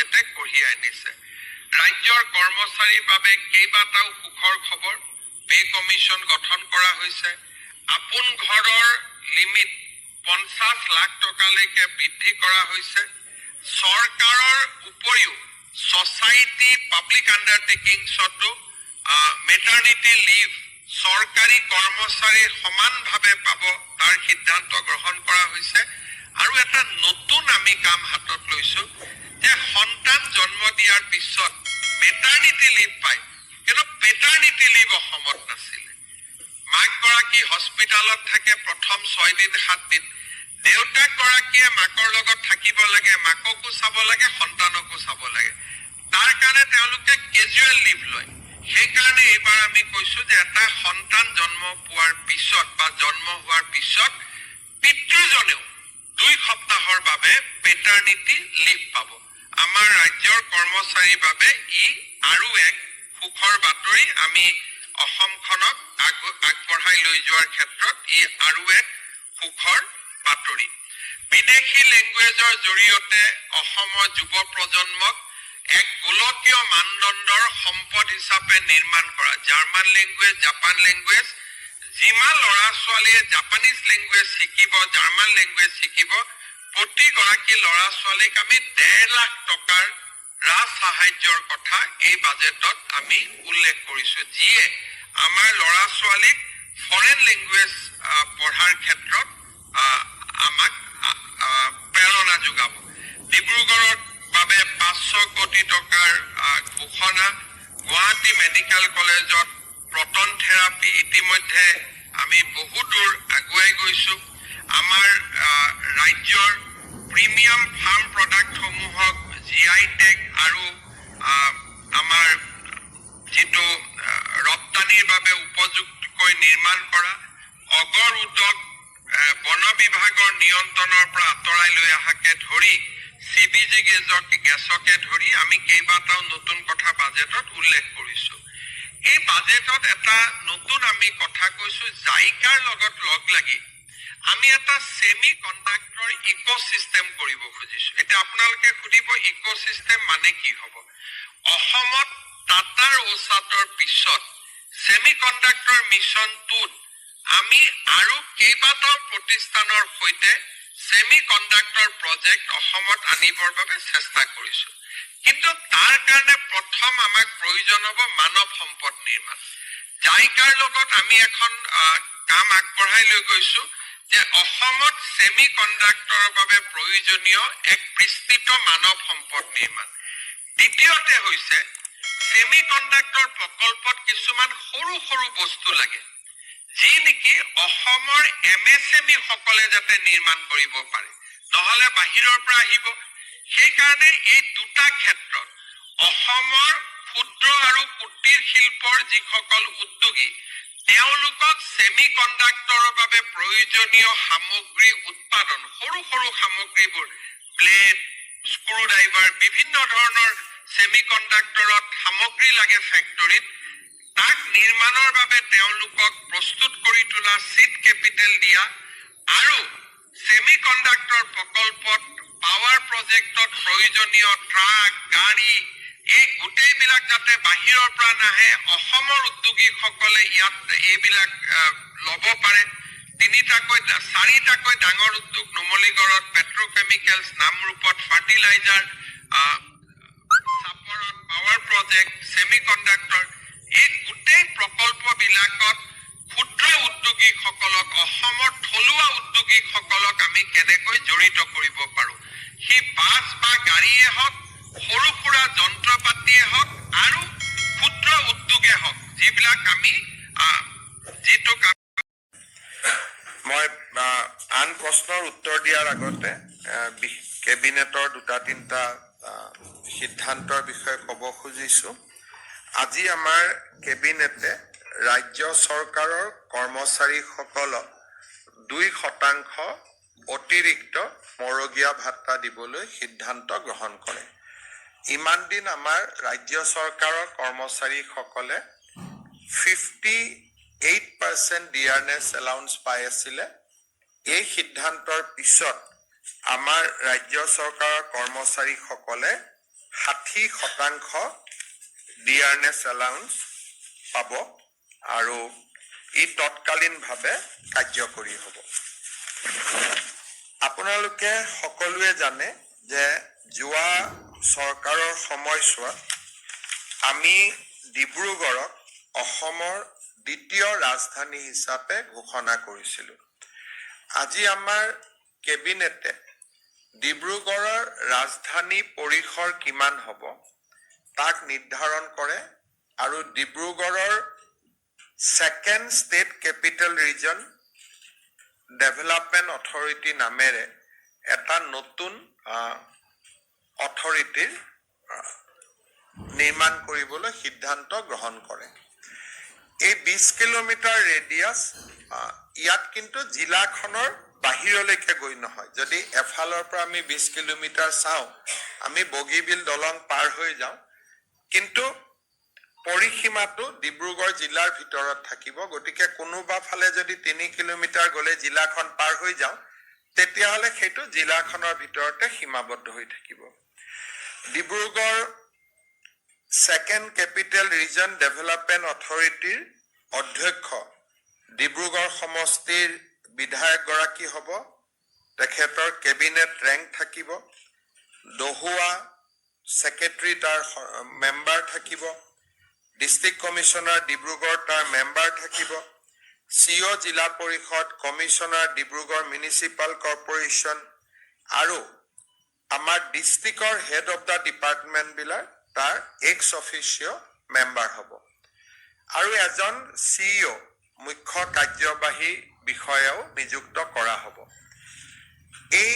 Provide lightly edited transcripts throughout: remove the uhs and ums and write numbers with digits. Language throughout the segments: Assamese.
বাজেটে কঢ়িয়াই আনিছে ৰাজ্যৰ কৰ্মচাৰীৰ বাবে কেইবাটাও সুখৰ খবৰ পে কমিশন গঠন কৰা হৈছে আপোন ঘৰৰ লিমিট 50 লাখ টকালৈকে বৃদ্ধি কৰা হৈছে চৰকাৰৰ উপৰিও সোসাইটি পাব্লিক আন্ডাৰটেকিংছতো মেটাৰনিটি লিভ সৰকাৰি কৰ্মচাৰী সমানভাবে পাব তাৰ সিদ্ধান্ত গ্ৰহণ কৰা হয়েছে আৰু এটা নতুন আমি কাম হাতত লৈছো যে সন্তান জন্ম দিয়াৰ পিছত মেটাৰনিটি লিভ পায় কিন্তু পেটাৰনিটি লিভ অসমত নাছিল মাক গৰাকী হস্পিটালত থাকে প্ৰথম 6 দিন 7 দিন দেউতাক গৰাকীয়ে মাকৰ লগত থাকিব লাগে মাককো চাব লাগে সন্তানকো চাব লাগে তাৰ কাৰণে তেওঁলোকে কেজুৱেল লিভ লয় সেইকাৰণে এবাৰ আমি কৈছো যে এটা সন্তান জন্ম পোৱাৰ পিছত বা জন্ম হোৱাৰ পিছত পিতৃজনেও 2 সপ্তাহৰ বাবে পেটাৰনিটি লিভ পাব আমাৰ ৰাজ্যৰ কৰ্মচাৰীৰ বাবে ই আৰু এক সুখৰ বাতৰি আমি অসমখনক আগবঢ়াই লৈ যোৱাৰ ক্ষেত্ৰত ই আৰু এক সুখৰ বাতৰি বিদেশী লেংগুৱেজৰ জৰিয়তে অসমৰ যুৱ প্ৰজন্মক এক গোলকীয় মানদণ্ডৰ সম্পদ হিচাপে নিৰ্মাণ কৰা জাৰ্মান লেংগুৱেজ জাপান লেংগুৱেজ যিমান ল'ৰা ছোৱালীয়ে জাপানিজ লেংগুৱেজ শিকিব জাৰ্মান লেংগুৱেজ শিকিব প্ৰতি গৰাকী ল'ৰা ছোৱালীক আমি 1.5 লাখ টকাৰ ৰাজ সাহায্যৰ কথা এই বাজেটত আমি উল্লেখ কৰিছো যিয়ে আমাৰ ল'ৰা ছোৱালীক ফৰেন লেংগুৱেজ পঢ়াৰ ক্ষেত্ৰত আমাক প্ৰেৰণা যোগাব ডিব্ৰুগড়ৰ বাবে 500 কোটি টকাৰ ঘোষণা গুৱাহাটী মেডিকেল কলেজত প্ৰটন থেৰাপি ইতিমধ্যে আমি বহু দূৰ আগুৱাই গৈছো আমাৰ ৰাজ্যৰ প্ৰিমিয়াম ফাৰ্ম প্ৰডাক্ট সমূহক জিআই টেগ আৰু আমাৰ যেটো ৰপ্তানিৰ বাবে উপযুক্তকৈ নিৰ্মাণ কৰা অগৰ উদ্যোগ বন বিভাগৰ নিয়ন্ত্ৰণৰ পৰা আঁতৰাই লৈ আহাকে ধৰি সিবিজি গেছকে ধৰি আমি কেইবাটাও নতুন কথা বাজেটত উল্লেখ কৰিছো এই বাজেটত এটা নতুন আমি কথা কৈছো জাইকাৰ লগত লগ লাগি আমি এটা সেমি কন্ডাক্টৰ ইকোসিস্টেম কৰিব খুজিছো এটা আপোনালোকে খুদিব ইকোসিস্টেম মানে কি হ'ব অসমত টাটাৰ ওসাতৰ পিছত সেমি কন্ডাক্টৰ মিশন 2 আমি আৰু কেইবাটাও প্ৰতিষ্ঠানৰ সৈতে সেমি কন্ডাক্টৰ প্ৰজেক্ট অসমত আনিবৰ বাবে চেষ্টা কৰিছো কিন্তু তাৰ কাৰণে প্ৰথম আমাক প্ৰয়োজন হ'ব মানৱ সম্পদ নিৰ্মাণ জাইকাৰ লগত আমি এখন কাম আগবঢ়াই লৈ গৈছো যে অসমত সেমি কন্ডাক্টৰৰ বাবে প্ৰয়োজনীয় এক বিস্তৃত মানৱ সম্পদ নিৰ্মাণ দ্বিতীয়তে হৈছে সেমি কন্ডাক্টৰ প্ৰকল্পত কিছুমান সৰু সৰু বস্তু লাগে যি নেকি অসমৰ এমএসএমই সকলে যাতে নিৰ্মাণ কৰিব পাৰে নহলে বাহিৰৰ পৰা আহিব সেই কাৰণে এই দুটা ক্ষেত্ৰত অসমৰ ক্ষুদ্ৰ আৰু কুটিৰ শিল্পৰ যিসকল উদ্যোগী তেওঁলোকক সেমি কন্ডাক্টৰৰ বাবে প্ৰয়োজনীয় সামগ্ৰী উৎপাদন সৰু সৰু সামগ্ৰীবোৰ ব্লেড স্ক্ৰু ড্ৰাইভাৰ বিভিন্ন ধৰণৰ সেমি কন্ডাক্টৰত সামগ্ৰী লাগে ফ্যাক্টৰীত তাক নিৰ্মাণৰ বাবে তেওঁলোকক প্ৰস্তুত কৰি তোলা সিড কেপিটেল দিয়া আৰু সেমি কন্ডাক্টৰ প্ৰকল্পত পাৱাৰ প্ৰজেক্টত প্ৰয়োজনীয় ট্ৰাক গাড়ী এই গোটেইবিলাক যাতে বাহিৰৰ পৰা নাহে অসমৰ উদ্যোগীসকলে ইয়াত এইবিলাক লব পাৰে চাৰিটাকৈ ডাঙৰ উদ্যোগ নুমলীগড়ত পেট্ৰোকেমিকেলছ নামৰূপত ফাৰ্টিলাইজাৰ সাপৰত পাৱাৰ প্ৰজেক্ট সেমি কন্ডাক্টৰ এই গোটেই প্ৰকল্পবিলাকত ক্ষুদ্ৰ উদ্যোগীসকলক অসমৰ থলুৱা উদ্যোগীসকলক আমি কেনেকৈ জড়িত কৰিব পাৰো সেই বাছ বা গাড়ীয়ে হওক সৰু সুৰা যন্ত্ৰপাতিয়ে হওক আৰু ক্ষুদ্ৰ উদ্যোগে হওক যিবিলাক আমি যেটো মই আন প্ৰশ্নৰ উত্তৰ দিয়াৰ আগতে কেবিনেটৰ দুটা তিনটা সিদ্ধান্তৰ বিষয়ে ক'ব খুজিছো আজি আমাৰ কেবিনেটে ৰাজ্য চৰকাৰৰ কৰ্মচাৰীসকলক 2% অতিৰিক্ত মৰগীয়া ভাত্তা দিবলৈ সিদ্ধান্ত গ্ৰহণ কৰে ইমান দিন আমাৰ ৰাজ্য চৰকাৰৰ কৰ্মচাৰীসকলে 58% ডিয়াৰনেছ এলাউন্স পাই আছিলে এই সিদ্ধান্তৰ পিছত আমাৰ ৰাজ্য চৰকাৰৰ কৰ্মচাৰীসকলে 60% ডিয়াৰনেছ এলাউন্স পাব আৰু ই তৎকালীনভাৱে কাৰ্যকৰী হ'ব। আপোনালোকে সকলোৱে জানে যে যোৱা চৰকাৰৰ সময়ছোৱাত আমি ডিব্ৰুগড়ক অসমৰ দ্বিতীয় ৰাজধানী হিচাপে ঘোষণা কৰিছিলোঁ। আজি আমাৰ কেবিনেটে ডিব্ৰুগড়ৰ ৰাজধানী পৰিসৰ কিমান হ'ব তাক নিৰ্ধাৰণ কৰে আৰু ডিব্ৰুগড়ৰ second state capital region development authority নামেৰে এটা নতুন অথৰিটিৰ নিৰ্মাণ কৰিবলৈ সিদ্ধান্ত গ্ৰহণ কৰে। এই 20 কিলোমিটাৰ ৰেডিয়াছ ইয়াত কিন্তু জিলাখনৰ বাহিৰলৈকে গৈ নহয়। যদি এফালৰ পৰা আমি 20 কিলোমিটাৰ চাওঁ, আমি বগীবিল দলং পাৰ হৈ যাওঁ, কিন্তু পৰিসীমাটো ডিব্ৰুগড় জিলাৰ ভিতৰত থাকিব। গতিকে কোনোবা ফালে যদি 3 কিলোমিটাৰ গ'লে জিলাখন পাৰ হৈ যাওঁ, তেতিয়াহ'লে সেইটো জিলাখনৰ ভিতৰতে সীমাবদ্ধ হৈ থাকিব। Dibrugarh second capital region development অথৰিটিৰ অধ্যক্ষ ডিব্ৰুগড় সমষ্টিৰ বিধায়কগৰাকী হ'ব। তেখেতৰ কেবিনেট ৰেংক থাকিব। দহুৱা ছেক্ৰেটাৰী তাৰ মেম্বাৰ থাকিব। ডিষ্ট্ৰিক্ট কমিশ্যনাৰ ডিব্ৰুগড় তাৰ মেম্বাৰ থাকিব। CO জিলা পৰিষদ, কমিশ্যনাৰ ডিব্ৰুগড় মিউনিচিপাল কৰ্পৰেশ্যন আৰু আমাৰ ডিষ্ট্ৰিক্টৰ হেড অফ দ্য ডিপাৰ্টমেণ্টবিলাক তাৰ এক্স অফিচিঅ মেম্বাৰ হ'ব আৰু এজন CEO মুখ্য কাৰ্যবাহী বিষয়াও নিযুক্ত কৰা হ'ব। এই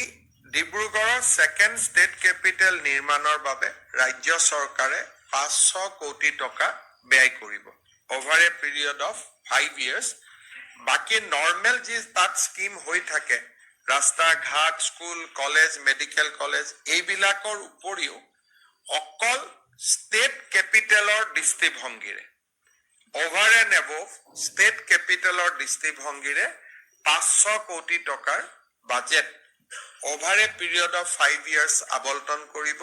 ডিব্ৰুগড়ৰ ছেকেণ্ড ষ্টেট কেপিটেল নিৰ্মাণৰ বাবে ৰাজ্য চৰকাৰে 500 কোটি টকা ব্যয় কৰিব over A period of 5 years। বাকী নৰ্মেল যি তাত স্কিম হৈ থাকে, ৰাস্তা ঘাট, স্কুল, কলেজ, মেডিকেল কলেজ, এইবিলাকৰ উপৰিও অকল ষ্টেট কেপিটেলৰ দৃষ্টিভংগীৰে, অভাৰ এণ্ড এবভ ষ্টেট কেপিটেলৰ দৃষ্টিভংগীৰে 500 কোটি টকাৰ budget over A period of 5 years আবণ্টন কৰিব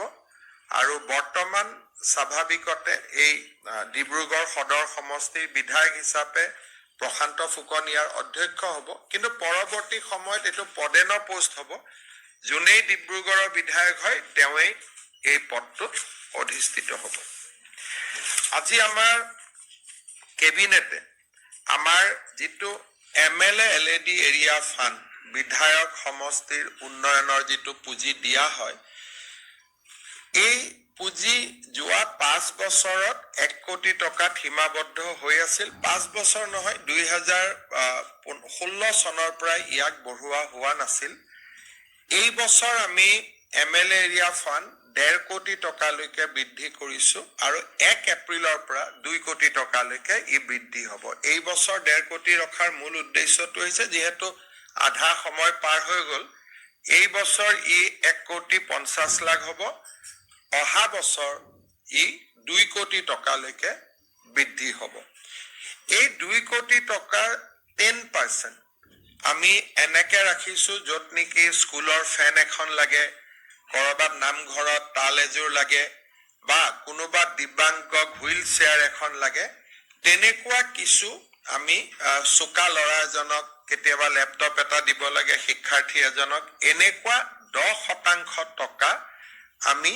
আৰু বৰ্তমান স্বাভাৱিকতে এই ডিব্ৰুগড় সদৰ সমষ্টিৰ বিধায়ক হিচাপে প্ৰশান্ত ফুকন ইয়াৰ অধ্যক্ষ হ'ব। কিন্তু পৰৱৰ্তী সময়ত এইটো পদেন পোষ্ট হ'ব। যোনেই ডিব্ৰুগড়ৰ বিধায়ক হয় তেওঁৱেই এই পদটোত অধিষ্ঠিত হ'ব। আজি আমাৰ কেবিনেটে আমাৰ যিটো MLA LED এৰিয়া ফাণ্ড, বিধায়ক সমষ্টিৰ উন্নয়নৰ যিটো পুঁজি দিয়া হয়, এই পুঁজি যোৱা 5 বছৰত 1 কোটি টকাত সীমাবদ্ধ হৈ আছিল। 5 বছৰ নহয়, 2016 চনৰ পৰাই ইয়াক বঢ়োৱা হোৱা নাছিল। এই বছৰ আমি MLA এৰিয়া ফাণ্ড 1.5 কোটি টকালৈকে বৃদ্ধি কৰিছো আৰু 1 এপ্ৰিলৰ পৰা 2 কোটি টকালৈকে ই বৃদ্ধি হ'ব। এই বছৰ 1.5 কোটি ৰখাৰ মূল উদ্দেশ্যটো হৈছে যিহেতু আধা সময় পাৰ হৈ গ'ল, এই বছৰ ই 1 কোটি 50 লাখ হ'ব। অহা বছৰ ই 2 কোটি টকালৈকে বৃদ্ধি হ'ব। এই 2 কোটি টকাৰ 10% আমি এনেকে ৰাখিছো য'ত নেকি স্কুলৰ ফেন এখন লাগে, কৰবাত নামঘৰত তাল এযোৰ লাগে বা কোনোবা দিব্যাংগক হুইল চেয়াৰ এখন লাগে, তেনেকুৱা কিছু আমি চোকা ল'ৰা এজনক কেতিয়াবা লেপটপ এটা দিব লাগে, শিক্ষাৰ্থী এজনক, এনেকুৱা 10% টকা আমি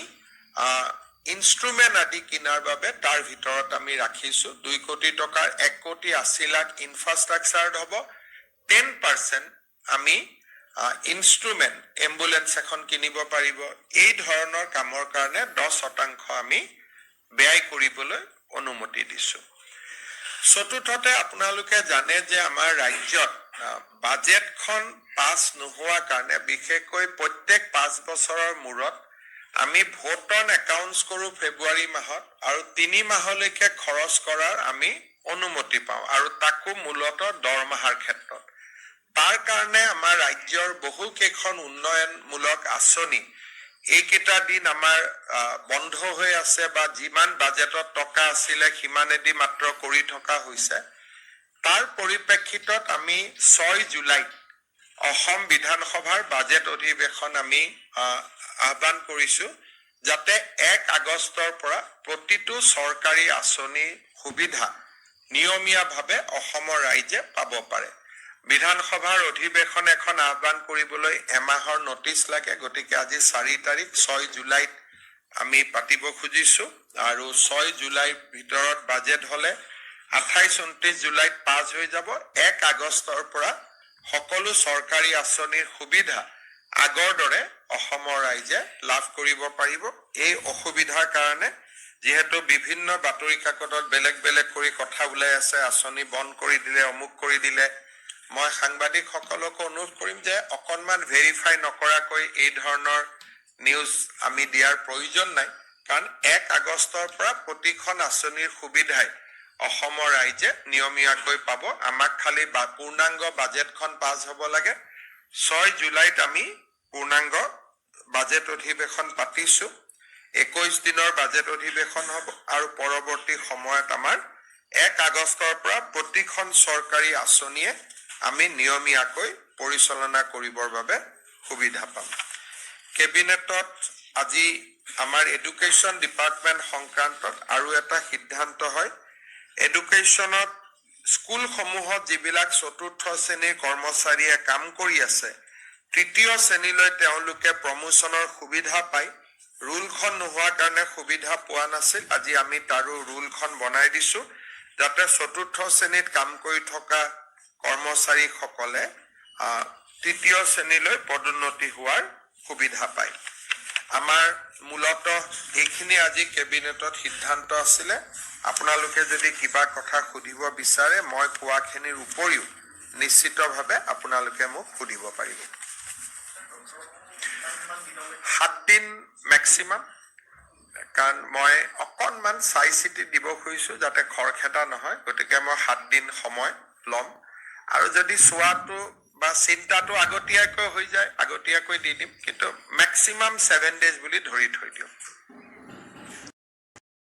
ইনষ্ট্ৰুমেণ্ট আদি কিনাৰ বাবে তাৰ ভিতৰত আমি ৰাখিছো। 2 কোটি টকাৰ 1 কোটি 80 লাখ ইনফ্ৰাষ্ট্ৰাকচাৰত হ'ব। 10% আমি ইনষ্ট্ৰুমেণ্ট, এম্বুলেন্স এখন কিনিব পাৰিব, এই ধৰণৰ কামৰ কাৰণে 10% আমি ব্যয় কৰিবলৈ অনুমতি দিছো। চতুৰ্থতে আপোনালোকে জানে যে আমাৰ ৰাজ্যত বাজেটখন পাছ নোহোৱাৰ কাৰণে বিশেষকৈ প্ৰত্যেক 5 বছৰৰ মূৰত আমি ভোট অন একাউণ্টছ কৰোঁ ফেব্ৰুৱাৰী মাহত আৰু 3 মাহলৈকে খৰচ কৰাৰ আমি অনুমতি পাওঁ আৰু তাকো মূলতঃ দৰমহাৰ ক্ষেত্ৰত। তাৰ কাৰণে আমাৰ ৰাজ্যৰ বহু কেইখন উন্নয়নমূলক আঁচনি এইকেইটা দিন আমাৰ বন্ধ হৈ আছে বা যিমান বাজেটত টকা আছিলে সিমানেদি মাত্ৰ কৰি থকা হৈছে। তাৰ পৰিপ্ৰেক্ষিতত আমি 6 জুলাইত অসম বিধানসভাৰ বাজেট অধিৱেশন আমি আহ্বান কৰিছো যাতে 1 আগষ্টৰ পৰা প্ৰতিটো চৰকাৰী আঁচনিৰ সুবিধা নিয়মীয়াভাৱে অসমৰ ৰাইজে পাব পাৰে। বিধানসভাৰ অধিৱেশন এখন আহ্বান কৰিবলৈ এমাহৰ নটিচ লাগে, গতিকে আজি 4 তাৰিখ 6 জুলাইত আমি পাতিব খুজিছো আৰু 6 জুলাইৰ ভিতৰত বাজেট হলে 28-29 জুলাইত পাছ হৈ যাব। 1 আগষ্টৰ পৰা সকলো চৰকাৰী আঁচনিৰ সুবিধা আগৰ দৰে অসমৰ ৰাইজে লাভ কৰিব পাৰিব। এই অসুবিধাৰ কাৰণে যেহেতু বিভিন্ন বাতৰি কাকতত বেলেগ বেলেগ কৰি কথা ওলাই আছে, আঁচনি বন্ধ কৰি দিলে, অমুক কৰি দিলে, মই সাংবাদিকসকলকো অনুৰোধ কৰিম যে অকণমান ভেৰিফাই নকৰাকৈ এই ধৰণৰ নিউজ আমি দিয়াৰ প্ৰয়োজন নাই, কাৰণ 1 আগষ্টৰ পৰা প্ৰতিখন আঁচনিৰ সুবিধাই অসমৰ ৰাইজে নিয়মীয়াকৈ পাব। আমাক খালি পূৰ্ণাংগ বাজেটখন পাছ হ'ব লাগে। 6 জুলাইত আমি পূৰ্ণাংগ বাজেট অধিৱেশন পাতিছো। 21 দিনৰ বাজেট অধিৱেশন হ'ব আৰু পৰৱৰ্তী সময়ত আমাৰ 1 আগষ্টৰ পৰা প্ৰতিখন চৰকাৰী আঁচনিয়ে আমি নিয়মীয়াকৈ পৰিচালনা কৰিবৰ বাবে সুবিধা পাম। কেবিনেটত আজি আমাৰ এডুকেশ্যন ডিপাৰ্টমেণ্ট সংক্ৰান্তত আৰু এটা সিদ্ধান্ত হয়। এডুকেশ্যনত স্কুলসমূহত যিবিলাক 4ৰ্থ শ্ৰেণীৰ কৰ্মচাৰীয়ে কাম কৰি আছে, 3য় শ্ৰেণীলৈ তেওঁলোকে প্ৰমোচনৰ সুবিধা পায়। ৰুলখন নোহোৱাৰ কাৰণে সুবিধা পোৱা নাছিল। আজি আমি তাৰো ৰুলখন বনাই দিছো যাতে 4ৰ্থ শ্ৰেণীত কাম কৰি থকা কৰ্মচাৰীসকলে 3য় শ্ৰেণীলৈ পদোন্নতি হোৱাৰ সুবিধা পায়। আমাৰ মূলতঃ এইখিনি আজি কেবিনেটত সিদ্ধান্ত আছিলে। আপোনালোকে যদি কিবা কথা সুধিব বিচাৰে মই কোৱাখিনিৰ উপৰিও নিশ্চিতভাৱে আপোনালোকে মোক সুধিব পাৰিব। 7 দিন মেক্সিমাম, কাৰণ মই অকণমান চাই চিতি দিব খুজিছো যাতে খৰখেদা নহয়, গতিকে মই 7 দিন সময় ল'ম। আৰু যদি চোৱাটো বা চিন্তাটো আগতীয়াকৈ হৈ যায় আগতীয়াকৈ দি দিম, কিন্তু মেক্সিমাম 7 ডেজ বুলি ধৰি থৈ দিওঁ।